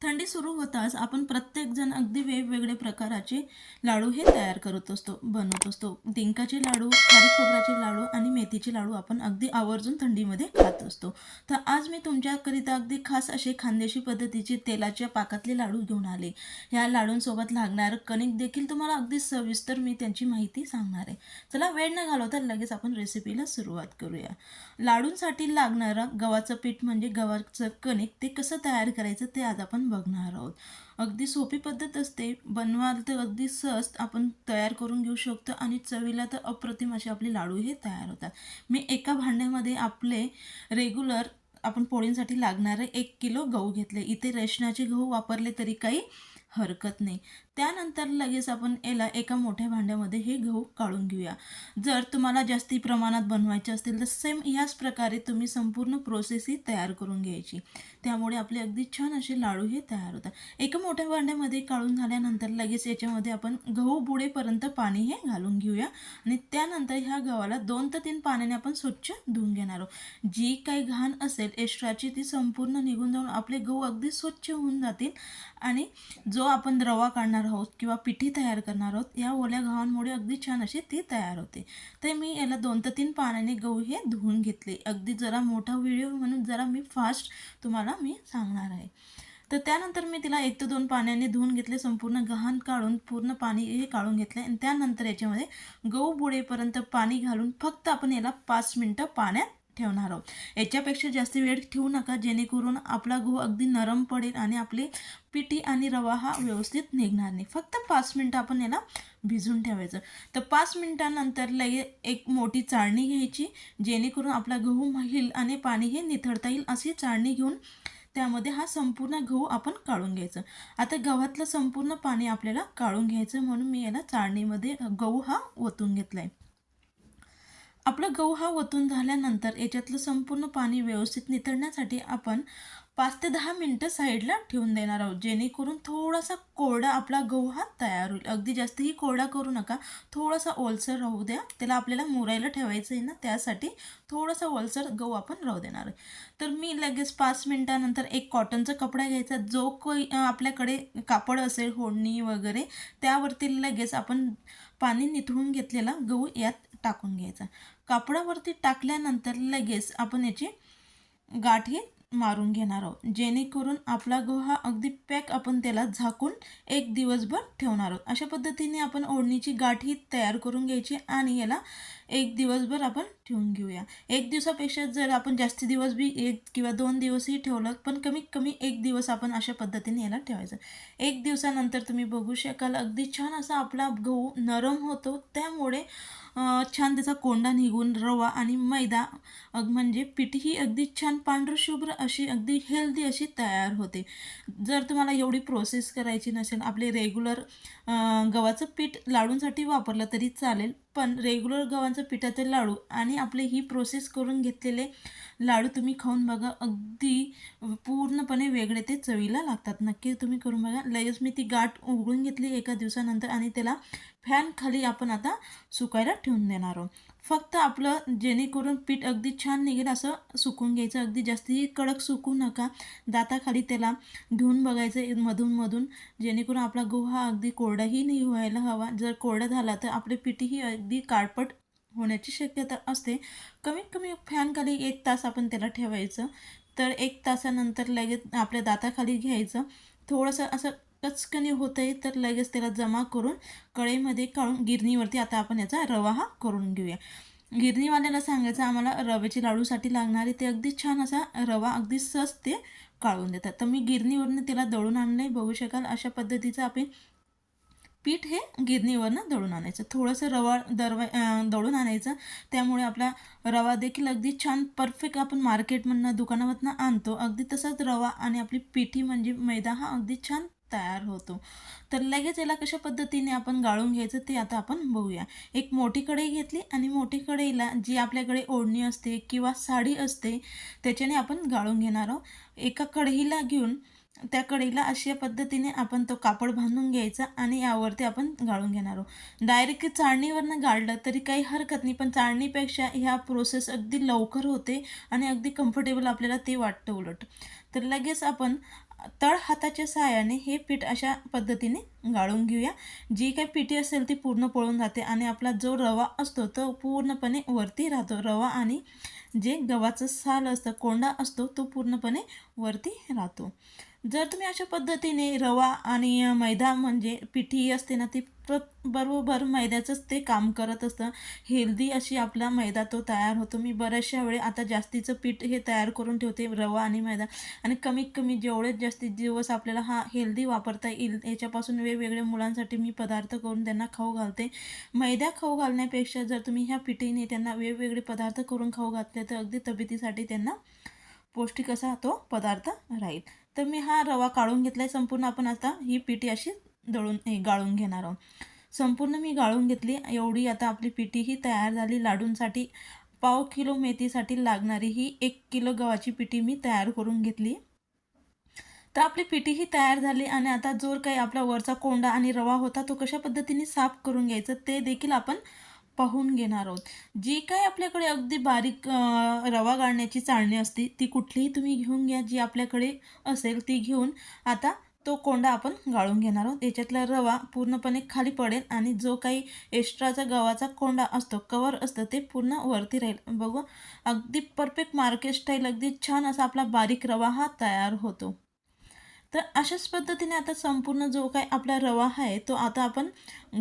थंडी सुरू होताच आपण प्रत्येकजण अगदी वेगवेगळे प्रकाराचे लाडू हे तयार बनवत असतो. डिंकाचे लाडू, खारीक खोबऱ्याचे लाडू आणि मेथीचे लाडू आपण अगदी आवर्जून थंडीमध्ये खात असतो. तर आज मी तुमच्याकरिता अगदी खास असे खानदेशी पद्धतीचे तेलाच्या पाकातले लाडू घेऊन आले. या लाडूंसोबत लागणारं कणिक देखील तुम्हाला अगदी सविस्तर मी त्यांची माहिती सांगणार आहे. चला वेळ न घालवता लगेच आपण रेसिपीला सुरुवात करूया. लाडूंसाठी लागणारं गव्हाचं पीठ म्हणजे गव्हाचं कणिक ते कसं तयार करायचं ते आज आपण बघणार आहोत. अगदी सोपी पद्धत असते, बनवाल तर अगदी सहज आपण तयार करून घेऊ शकतो आणि चवीला तर अप्रतिम असे आपले लाडू हे तयार होतात. मी एका भांड्यामध्ये आपले रेग्युलर आपण पोळींसाठी लागणारे 1 किलो गहू घेतले. इथे रेशनाचे गहू वापरले तरी काही हरकत नाही. त्यानंतर लगेच आपण याला एका मोठ्या भांड्यामध्ये हे गहू काढून घेऊया. जर तुम्हाला जास्ती प्रमाणात बनवायचे असतील तर सेम याच प्रकारे तुम्ही संपूर्ण प्रोसेस ही तयार करून घ्यायची. त्यामुळे आपले अगदी छान असे लाडू हे तयार होतात. एका मोठ्या भांड्यामध्ये काढून झाल्यानंतर लगेच याच्यामध्ये आपण गहू बुडेपर्यंत पाणी हे घालून घेऊया आणि त्यानंतर ह्या गव्हाला 2 ते 3 पाण्याने आपण स्वच्छ धुवून घेणार आहोत. जी काही घाण असेल एक्स्ट्राची ती संपूर्ण निघून जाऊन आपले गहू अगदी स्वच्छ होऊन जातील आणि जो आपण रवा काढणार आहोत किंवा पिठी तयार करणार आहोत या ओल्या गव्हांमुळे अगदी छान अशी ती तयार होते. तर मी याला 2 ते 3 पाण्याने गहू हे धुवून घेतले. अगदी जरा मोठा व्हिडिओ म्हणून जरा मी फास्ट तुम्हाला मी सांगणार आहे. तर त्यानंतर मी तिला 1 ते 2 पाण्याने धुवून घेतले. संपूर्ण गहाण काढून पूर्ण पाणी हे काढून घेतले आणि त्यानंतर याच्यामध्ये गहू बुडेपर्यंत पाणी घालून फक्त आपण याला 5 मिनटं पाण्यात ठेवणार आहोत. याच्यापेक्षा जास्त वेळ ठेवू नका, जेणेकरून आपला गहू अगदी नरम पडेल आणि आपली पिठी आणि रवा हा व्यवस्थित निघणार नाही. फक्त 5 मिनटं आपण याला भिजून ठेवायचं. तर 5 मिनटानंतर लगेच एक मोठी चाळणी घ्यायची, जेणेकरून आपला गहू महील आणि पाणी हे निथळता येईल अशी चाळणी घेऊन त्यामध्ये हा संपूर्ण गहू आपण काढून घ्यायचं. आता गव्हातलं संपूर्ण पाणी आपल्याला काढून घ्यायचं, म्हणून मी याला चाळणीमध्ये गहू हा ओतून घेतला आहे. आपला गहू हा ओतून झाल्यानंतर याच्यातलं संपूर्ण पाणी व्यवस्थित निथळण्यासाठी आपण 5 ते 10 मिनटं साईडला ठेवून देणार आहोत, जेणेकरून थोडासा कोरडा आपला गहू हा तयार होईल. अगदी जास्तही कोरडा करू नका, थोडासा ओलसर राहू द्या. त्याला आपल्याला मुरायला ठेवायचं आहे ना, त्यासाठी थोडासा ओलसर गहू आपण राहू देणार आहे. तर मी लगेच 5 मिनटानंतर एक कॉटनचा कपडा घ्यायचा, जो काही आपल्याकडे कापड असेल होडणी वगैरे, त्यावरती लगेच आपण पाणी निथळून घेतलेला गहू यात टाकून घ्यायचा. कापडावरती टाकल्यानंतर लगेच आपण याची गाठ ही मारून घेणार आहोत, जेणेकरून आपला गहू हा अगदी पॅक आपण त्याला झाकून 1 दिवसभर ठेवणार आहोत. अशा पद्धतीने आपण ओढणीची गाठ ही तयार करून घ्यायची आणि याला 1 दिवसभर आपण ठेवून घेऊया. 1 दिवसापेक्षा जर आपण जास्ती दिवस बी 1 किंवा 2 दिवसही ठेवलं, पण कमीत कमी 1 दिवस आपण अशा पद्धतीने याला ठेवायचं. 1 दिवसानंतर तुम्ही बघू शकाल अगदी छान असा आपला गहू नरम होतो. त्यामुळे छान त्याचा कोंडा निघून रवा आणि मैदा म्हणजे पिठी ही अगदी छान पांढरशुभ्र अशी अगदी हेल्दी अशी तयार होते. जर तुम्हाला एवढी प्रोसेस करायची नसेल, आपले रेग्युलर गव्हाचं पीठ लाडूंसाठी वापरलं तरी चालेल, पण रेग्युलर गव्हाचं पिठाचे लाडू आणि आपले ही प्रोसेस करून घेतलेले लाडू तुम्ही खाऊन बघा, अगदी पूर्णपणे वेगळे ते चवीला लागतात. नक्की तुम्ही करून बघा. लगेच मी ती गाठ उघडून घेतली एका दिवसानंतर आणि त्याला फॅन खाली आपण आता सुकायला ठेवून देणार आहोत. फक्त आपलं जेणेकरून पीठ अगदी छान निघेल असं सुकून घ्यायचं. अगदी जास्ती कडक सुकू नका. दाताखाली त्याला घेऊन बघायचं मधून, जेणेकरून आपला गहू हा अगदी कोरडाही नाही व्हायला हवा. जर कोरडा झाला तर आपली पिठी ही अगदी काळपट होण्याची शक्यता असते. कमीत कमी फॅनखाली 1 तास आपण त्याला ठेवायचं. तर 1 तासानंतर लगेच आपल्या दाताखाली घ्यायचं. थोडंसं असं कचकणी होतं आहे तर लगेच त्याला जमा करून कढईमध्ये काढून गिरणीवरती आता आपण याचा रवा हा करून घेऊया. गिरणीवाल्याला सांगायचं आम्हाला रव्याचे लाडूसाठी लागणारे ते अगदी छान असा रवा अगदी सहज ते काढून देतात. तर मी गिरणीवरनं त्याला दळून आणलं आहे, बघू शकाल अशा पद्धतीचं आपण पीठ हे गिरणीवरनं दळून आणायचं. थोडंसं दळून आणायचं, त्यामुळे आपला रवा देखील अगदी छान परफेक्ट आपण मार्केटमधनं दुकानामधनं आणतो अगदी तसाच रवा आणि आपली पिठी म्हणजे मैदा हा अगदी छान तयार होतो. तर लगेच याला कशा पद्धतीने आपण गाळून घ्यायचं ते आता आपण बघूया. एक मोठी कढई घेतली आणि मोठी कढईला जी आपल्याकडे ओढणी असते किंवा साडी असते त्याच्याने आपण गाळून घेणार आहोत. एका कढईला घेऊन त्या कढईला अशा पद्धतीने आपण तो कापड बांधून घ्यायचा आणि यावरती आपण गाळून घेणार आहोत. डायरेक्ट चाळणीवरनं गाळलं तरी काही हरकत नाही, पण चाळणीपेक्षा ह्या प्रोसेस अगदी लवकर होते आणि अगदी कम्फर्टेबल आपल्याला ते वाटतं उलट. तर लगेच आपण तळ हाताच्या सहाय्याने हे पीठ अशा पद्धतीने गाळून घेऊया. जी काही पिठी असेल ती पूर्ण पळून जाते आणि आपला जो रवा असतो तो पूर्णपणे वरती राहतो. रवा आणि जे गव्हाचं साल असतं, कोंडा असतो, तो पूर्णपणे वरती राहतो. जर तुम्ही अशा पद्धतीने रवा आणि मैदा म्हणजे पिठी असते ना, ती बरोबर मैद्याचंच ते काम करत असतं. हेल्दी अशी आपला मैदा तो तयार होतो. मी बऱ्याचशा वेळे आता जास्तीचं पीठ हे तयार करून ठेवते, रवा आणि मैदा, आणि कमीत कमी जेवढे जास्तीत दिवस आपल्याला हा हेल्दी वापरता येईल याच्यापासून वेगवेगळ्या मुलांसाठी मी पदार्थ करून त्यांना खाऊ घालते. मैदा खाऊ घालण्यापेक्षा जर तुम्ही ह्या पिठीने त्यांना वेगवेगळे पदार्थ करून खाऊ घातले तर अगदी तब्येतीसाठी त्यांना पौष्टिक असा तो पदार्थ राहील. तर मी हा रवा काढून घेतला आहे संपूर्ण. आपण आता ही पिठी अशी गाळून घेणार आहोत. संपूर्ण मी गाळून घेतली. एवढी आता आपली पिठी ही तयार झाली. लाडूंसाठी 1/2 किलो मेथीसाठी लागणारी ही 1 किलो गव्हाची पिठी मी तयार करून घेतली. तर आपली पिठी ही तयार झाली आणि आता जो काही आपला वरचा कोंडा आणि रवा होता तो कशा पद्धतीने साफ करून घ्यायचं ते देखील आपण पाहून घेणार आहोत. जी काय आपल्याकडे अगदी बारीक रवा गाळण्याची चाळणी असते ती कुठलीही तुम्ही घेऊन घ्या. जी आपल्याकडे असेल ती घेऊन आता तो कोंडा आपण गाळून घेणार आहोत. याच्यातला रवा पूर्णपणे खाली पडेल आणि जो काही एक्स्ट्राचा गव्हाचा कोंडा असतो, कवर असतं, ते पूर्ण वरती राहील. बघू, अगदी परफेक्ट मार्केट स्टाईल अगदी छान असा आपला बारीक रवा हा तयार होतो. तर अशाच पद्धतीने आता संपूर्ण जो काही आपला रवा आहे तो आता आपण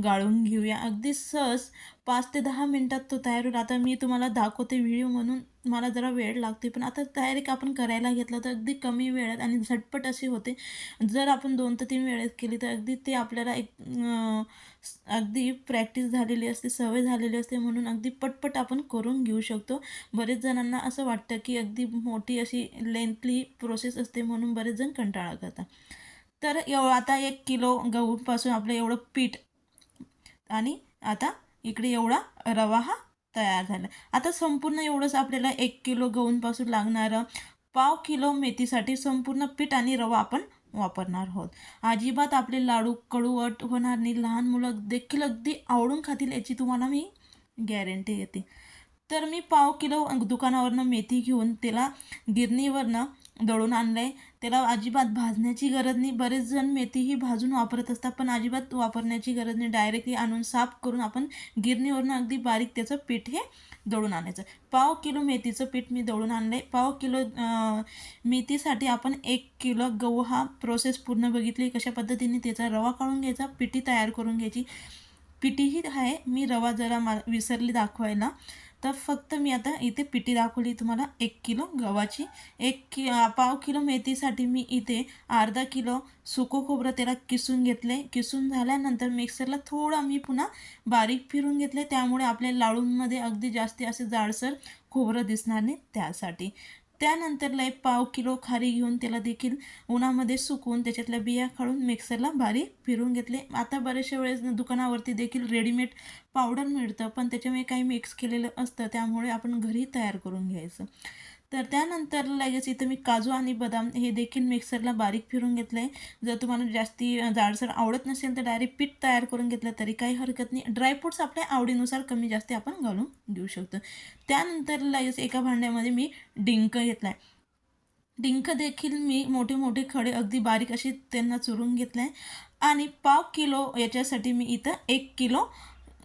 गाळून घेऊया. अगदी सहज 5 ते 10 मिनटात तो तयार होईल. आता मी तुम्हाला दाखवते व्हिडिओ म्हणून मला जरा वेळ लागते, पण आता तयारी आपण करायला घेतलं तर अगदी कमी वेळात आणि झटपट अशी होते. जर आपण 2 ते 3 वेळेत केली तर अगदी ते आपल्याला एक अगदी प्रॅक्टिस झालेली असते, सवय झालेली असते, म्हणून अगदी पटपट आपण करून घेऊ शकतो. बरेच जणांना असं वाटतं की अगदी मोठी अशी लेंथली प्रोसेस असते म्हणून बरेच जण कंटाळा करतात. तर आता 1 किलो गहूपासून आपलं एवढं पीठ आणि आता इकडे एवढा रवा हा तयार झाला. आता संपूर्ण एवढंच आपल्याला 1 किलो गहूंपासून लागणारं 1/2 किलो मेथीसाठी संपूर्ण पीठ आणि रवा आपण वापरणार आहोत. अजिबात आपले लाडू कडूवट होणार नाही. लहान मुलं देखील अगदी आवडून खातील याची तुम्हाला मी गॅरंटी देते. तर मी 1/2 किलो दुकानावरनं मेथी घेऊन त्याला गिरणीवरनं दळून आणलं आहे. त्याला अजिबात भाजण्याची गरज नाही. बरेच जण मेथी ही भाजून वापरत असतात, पण अजिबात वापरण्याची गरज नाही. डायरेक्टली आणून साफ करून आपण गिरणीवरनं अगदी बारीक त्याचं पीठ हे दळून आणायचं. 1/2 किलो मेथीचं पीठ मी दळून आणलं आहे. 1/2 किलो मेथीसाठी आपण 1 किलो गहू हा प्रोसेस पूर्ण बघितली कशा पद्धतीने त्याचा रवा काढून घ्यायचा, पिठी तयार करून घ्यायची. पिठीही आहे, मी रवा जरा विसरली दाखवायला, तर फक्त मी आता इथे पिठी दाखवली तुम्हाला 1 किलो गव्हाची. 1/2 किलो मेथीसाठी मी इथे अर्धा किलो सुकं खोबरं त्याला किसून घेतले. किसून झाल्यानंतर मिक्सरला थोडा मी पुन्हा बारीक फिरून घेतले, त्यामुळे आपल्या लाडूंमध्ये अगदी जास्ती असे जाडसर खोबरं दिसणार नाही त्यासाठी. त्यानंतरला 1/2 किलो खारी घेऊन त्याला देखील उन्हामध्ये सुकवून त्याच्यातल्या बिया काढून मिक्सरला बारीक फिरून घेतले. आता बरेचशा वेळेस दुकानावरती देखील रेडीमेड पावडर मिळतं, पण त्याच्यामुळे काही मिक्स केलेलं असतं, त्यामुळे आपण घरी तयार करून घ्यायचं. तर त्यानंतर लगेच इथं मी काजू आणि बदाम हे देखील मिक्सरला बारीक फिरून घेतलं आहे. जर तुम्हाला जास्ती जाडसर आवडत नसेल तर डायरेक्ट पीठ तयार करून घेतलं तरी काही हरकत नाही. ड्रायफ्रूट्स आपल्या आवडीनुसार कमी जास्ती आपण घालून घेऊ शकतो. त्यानंतर लगेच एका भांड्यामध्ये मी डिंक घेतला आहे. डिंक देखील मी मोठे मोठे खडे अगदी बारीक असे त्यांना चुरून घेतलं आहे. आणि 1/2 किलो याच्यासाठी मी इथं 1 किलो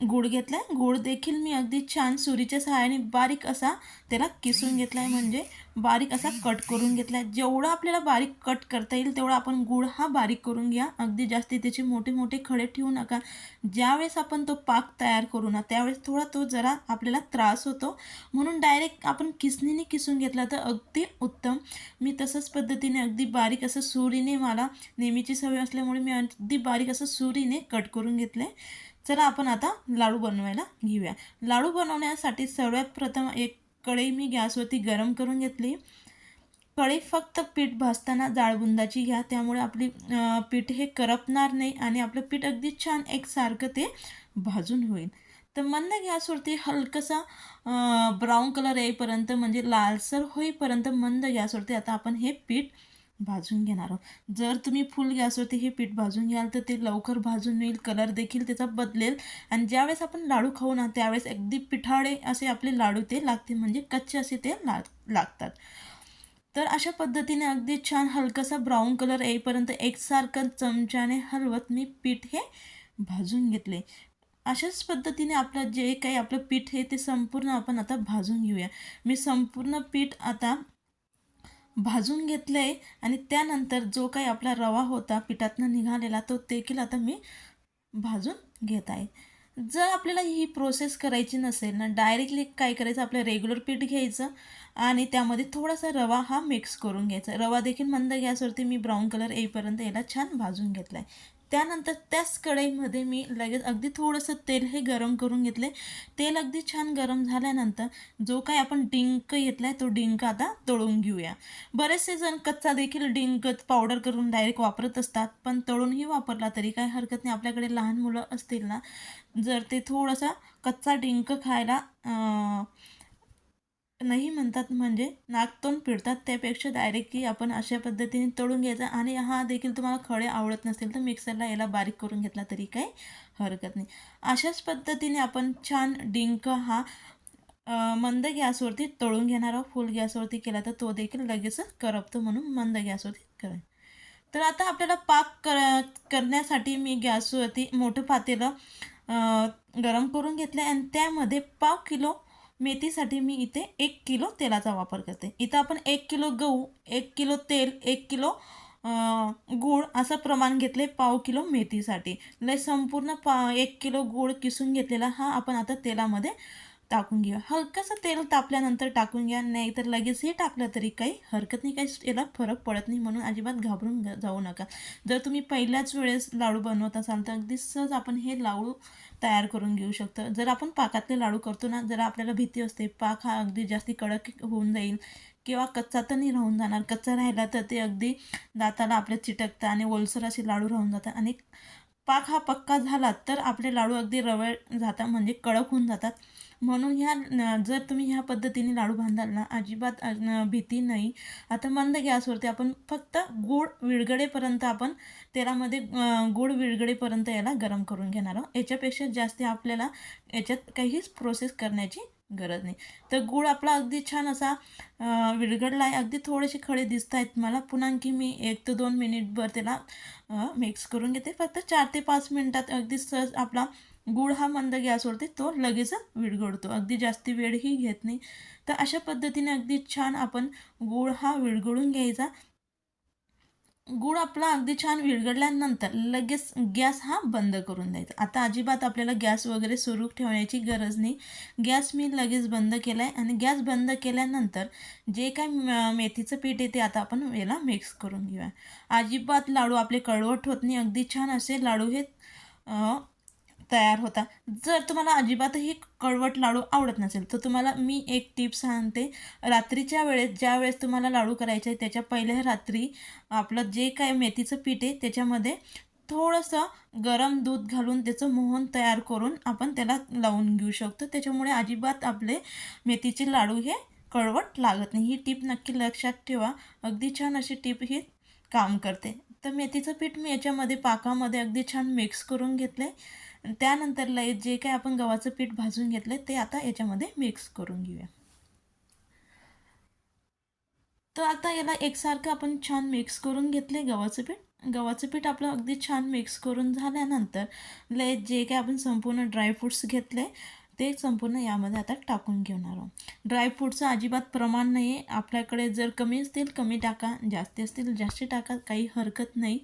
गूळ घेतला आहे. गूळ देखील मी अगदी छान सुरीच्या सहाय्याने बारीक असा त्याला किसून घेतला आहे, म्हणजे बारीक असा कट करून घेतला आहे. जेवढा आपल्याला बारीक कट करता येईल तेवढा आपण गूळ हा बारीक करून घ्या. अगदी जास्ती त्याचे मोठे मोठे खडे ठेवू नका. ज्यावेळेस आपण तो पाक तयार करू ना त्यावेळेस थोडा तो जरा आपल्याला त्रास होतो, म्हणून डायरेक्ट आपण किसणीने किसून घेतला तर अगदी उत्तम. मी तसंच पद्धतीने अगदी बारीक असं सुरीने, मला नेहमीची सवय असल्यामुळे मी अगदी बारीक असं सुरीने कट करून घेतलं आहे. चला आपण आता लाडू बनवायला घेऊया. लाडू बनवण्यासाठी सर्वात प्रथम एक कढई मी गॅसवरती गरम करून घेतली. कढई फक्त पीठ भाजताना जाळबुंदाची घ्या, त्यामुळे आपली पीठ हे करपणार नाही आणि आपलं पीठ अगदी छान एकसारखं ते भाजून होईल. तर मंद गॅसवरती हलकसा ब्राऊन कलर येईपर्यंत, म्हणजे लालसर होईपर्यंत मंद गॅसवरती आता आपण हे पीठ भाजून घेणार आहोत. जर तुम्ही फुल गॅसवरती हे पीठ भाजून घ्याल तर ते लवकर भाजून होईल, कलर देखील त्याचा बदलेल आणि ज्यावेळेस आपण लाडू खाऊ ना त्यावेळेस अगदी पिठाळे असे आपले लाडू ते लागतील, म्हणजे कच्चे असे ते लागतात. तर अशा पद्धतीने अगदी छान हलकासा ब्राऊन कलर येईपर्यंत एकसारखं चमच्याने हलवत मी पीठ हे भाजून घेतले. अशाच पद्धतीने आपलं जे काही आपलं पीठ आहे ते संपूर्ण आपण आता भाजून घेऊया. मी संपूर्ण पीठ आता भाजून घेतलं आहे आणि त्यानंतर जो काही आपला रवा होता पिठातनं निघालेला तो देखील आता मी भाजून घेत आहे. जर आपल्याला ही प्रोसेस करायची नसेल ना, डायरेक्टली काय करायचं, आपलं रेग्युलर पीठ घ्यायचं आणि त्यामध्ये थोडासा रवा हा मिक्स करून घ्यायचा. रवा देखील मंद गॅसवरती मी ब्राऊन कलर येईपर्यंत याला छान भाजून घेतला आहे. त्यानंतर त्याच कढईमध्ये मी लगेच अगदी थोडंसं तेल हे गरम करून घेतले. तेल अगदी छान गरम झाल्यानंतर जो काही आपण डिंक घेतला आहे तो डिंक आता तळून घेऊया. बरेचसे जण कच्चा देखील डिंक पावडर करून डायरेक्ट वापरत असतात, पण तळूनही वापरला तरी काही हरकत नाही. आपल्याकडे लहान मुलं असतील ना, जर ते थोडासा कच्चा डिंक खायला नाही म्हणतात, म्हणजे नाकतोंड पिळतात, त्यापेक्षा डायरेक्टली आपण अशा पद्धतीने तळून घ्यायचा. आणि हा देखील तुम्हाला खडे आवडत नसतील तर मिक्सरला याला बारीक करून घेतला तरी काही हरकत नाही. अशाच पद्धतीने आपण छान डिंक हा मंद गॅसवरती तळून घेणार आहोत. फुल गॅसवरती केला तर तो देखील लगेच करपतो, म्हणून मंद गॅसवरती करा. तर आता आपल्याला पाक करण्यासाठी मी गॅसवरती मोठं पातेलं गरम करून घेतलं आणि त्यामध्ये 1/2 किलो मेथीसाठी मी इथे 1 किलो तेलाचा वापर करते. इथं आपण 1 किलो गहू, 1 किलो तेल, 1 किलो गूळ असं प्रमाण घेतले 1/2 किलो मेथीसाठी. संपूर्ण 1 किलो गूळ किसून घेतलेला हा आपण आता तेलामध्ये टाकून घेऊया. हलकंसं तेल तापल्यानंतर टाकून घ्या, नाही तर लगेचही टाकलं तरी काही हरकत नाही, काही याला फरक पडत नाही, म्हणून अजिबात घाबरून जाऊ नका. जर तुम्ही पहिल्याच वेळेस लाडू बनवत असाल तर अगदी सहज आपण हे लाडू तयार करून घेऊ शकतो. जर आपण पाकातले लाडू करतो ना, जरा आपल्याला भीती असते पाक हा अगदी जास्ती कडक होऊन जाईल किंवा कच्चा तर नाही राहून जाणार. कच्चा राहिला तर ते अगदी दाताला आपल्या चिटकतं आणि ओलसर असे लाडू राहून जातात. आणि पाक हा पक्का झाला तर आपले लाडू अगदी रवळ जातात, म्हणजे कडक होऊन जातात. म्हणून जर तुम्ही ह्या पद्धतीने लाडू बांधाल ना, अजिबात भीती नाही. आता मंद गॅसवरती आपण फक्त गूळ विरघळेपर्यंत आपण तेलामध्ये गूळ विरघळेपर्यंत याला गरम करून घेणार आहोत. याच्यापेक्षा जास्त आपल्याला याच्यात काहीच प्रोसेस करण्याची गरज नाही. तर गूळ आपला अगदी छान असा विरघळला आहे. अगदी थोडेसे खडे दिसत आहेत मला. पुन्हा आणखी मी 1 ते 2 मिनिटभर त्याला मिक्स करून घेते. फक्त 4 ते 5 मिनिटात अगदी सहज आपला गूळ हा मंद गॅसवरती तो लगेच विरघळतो. अगदी जास्ती वेळही घेत नाही. तर अशा पद्धतीने अगदी छान आपण गूळ हा विरघळून घ्यायचा. गूळ आपला अगदी छान विरघळल्यानंतर लगेच गॅस हा बंद करून द्यायचा. आता अजिबात आपल्याला गॅस वगैरे सुरू ठेवण्याची गरज नाही. गॅस मी लगेच बंद केला आहे आणि गॅस बंद केल्यानंतर जे काय मेथीचं पीठ आहे ते आता आपण याला मिक्स करून घेऊया. अजिबात लाडू आपले कडवट होत नाही. अगदी छान असे लाडू हे तयार होता. जर तुम्हाला अजिबातही कडवट लाडू आवडत नसेल तर तुम्हाला मी एक टिप सांगते. रात्रीच्या वेळेस ज्यावेळेस तुम्हाला लाडू करायचे आहे त्याच्या पहिल्या रात्री आपलं जे काय मेथीचं पीठ आहे त्याच्यामध्ये थोडंसं गरम दूध घालून त्याचं मोहन तयार करून आपण त्याला लावून घेऊ शकतो. त्याच्यामुळे अजिबात आपले मेथीचे लाडू हे कडवट लागत नाही. ही टिप नक्की लक्षात ठेवा. अगदी छान अशी टिप ही काम करते. तर मेथीचं पीठ मी याच्यामध्ये पाकामध्ये अगदी छान मिक्स करून घेतले. त्यानंतर जे काही आपण गव्हाचं पीठ भाजून घेतलं ते आता याच्यामध्ये मिक्स करून घेऊया. तर आता याला एकसारखं आपण छान मिक्स करून घेतले गव्हाचं पीठ. गव्हाचं पीठ आपलं अगदी छान मिक्स करून झाल्यानंतर जे काही आपण संपूर्ण ड्रायफ्रूट्स घेतले ते संपूर्ण यामध्ये आता टाकून घेणार आहोत. ड्रायफ्रूटचं अजिबात प्रमाण नाही आहे. आपल्याकडे जर कमी असतील कमी टाका, जास्ती असतील जास्त टाका, काही हरकत नाही.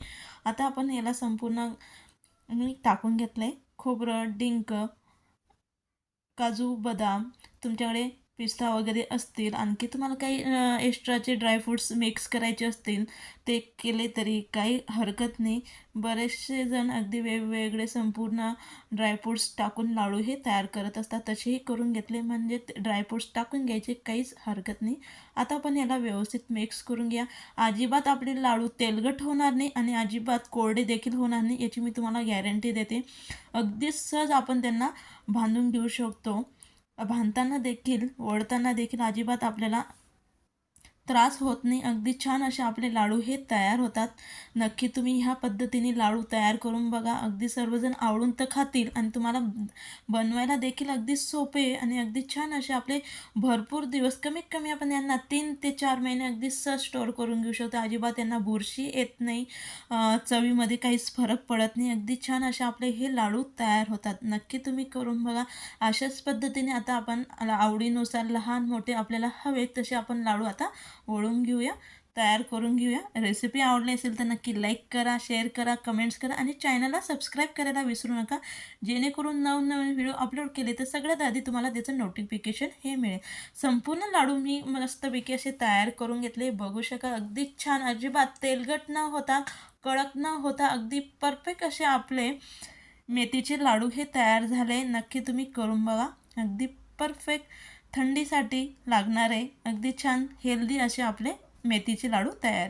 आता आपण याला संपूर्ण मी टाकून घेतलं आहे. खोबरं, डिंक, काजू, बदाम, तुमच्याकडे पिस्ता वगैरे असतील, आणखी तुम्हाला काही एक्स्ट्राचे ड्रायफ्रूट्स मिक्स करायचे असतील ते केले तरी काही हरकत नाही. बरेचसे जण अगदी वेगवेगळे संपूर्ण ड्रायफ्रूट्स टाकून लाडू हे तयार करत असतात. तसेही करून घेतले म्हणजे ड्रायफ्रूट्स टाकून घ्यायचे, काहीच हरकत नाही. आता आपण याला व्यवस्थित मिक्स करून घ्या. अजिबात आपले लाडू तेलकट होणार नाही आणि अजिबात कोरडे देखील होणार नाही, याची मी तुम्हाला गॅरंटी देते. अगदी सहज आपण त्यांना बांधून घेऊ शकतो. बांधताना देखील वळताना देखील अजिबात आपल्याला त्रास होत नाही. अगदी छान असे आपले लाडू हे तयार होतात. नक्की तुम्ही ह्या पद्धतीने लाडू तयार करून बघा. अगदी सर्वजण आवडून तर खातील आणि तुम्हाला बनवायला देखील अगदी सोपे आणि अगदी छान असे आपले भरपूर दिवस, कमीत कमी आपण यांना 3 ते 4 महिने अगदी सहज स्टोअर करून घेऊ शकतो. अजिबात यांना बुरशी येत नाही, चवीमध्ये काहीच फरक पडत नाही. अगदी छान असे आपले हे लाडू तयार होतात. नक्की तुम्ही करून बघा. अशाच पद्धतीने आता आपण आवडीनुसार लहान मोठे आपल्याला हवे तसे आपण लाडू आता वळून घेऊया, तयार करून घेऊया. रेसिपी आवडली असेल तर नक्की लाईक करा, शेअर करा, कमेंट्स करा आणि चॅनलला सबस्क्राईब करायला विसरू नका, जेणेकरून नवनवीन व्हिडिओ अपलोड केले तर सगळ्यात आधी तुम्हाला त्याचं नोटिफिकेशन हे मिळेल. संपूर्ण लाडू मी मस्तपैकी असे तयार करून घेतले. बघू शका अगदी छान, अजिबात तेलकट न होता, कडक न होता, अगदी परफेक्ट असे आपले मेथीचे लाडू हे तयार झाले. नक्की तुम्ही करून बघा. अगदी परफेक्ट थंडीसाठी लागणारे अगदी छान हेल्दी असे आपले मेथीचे लाडू तयार.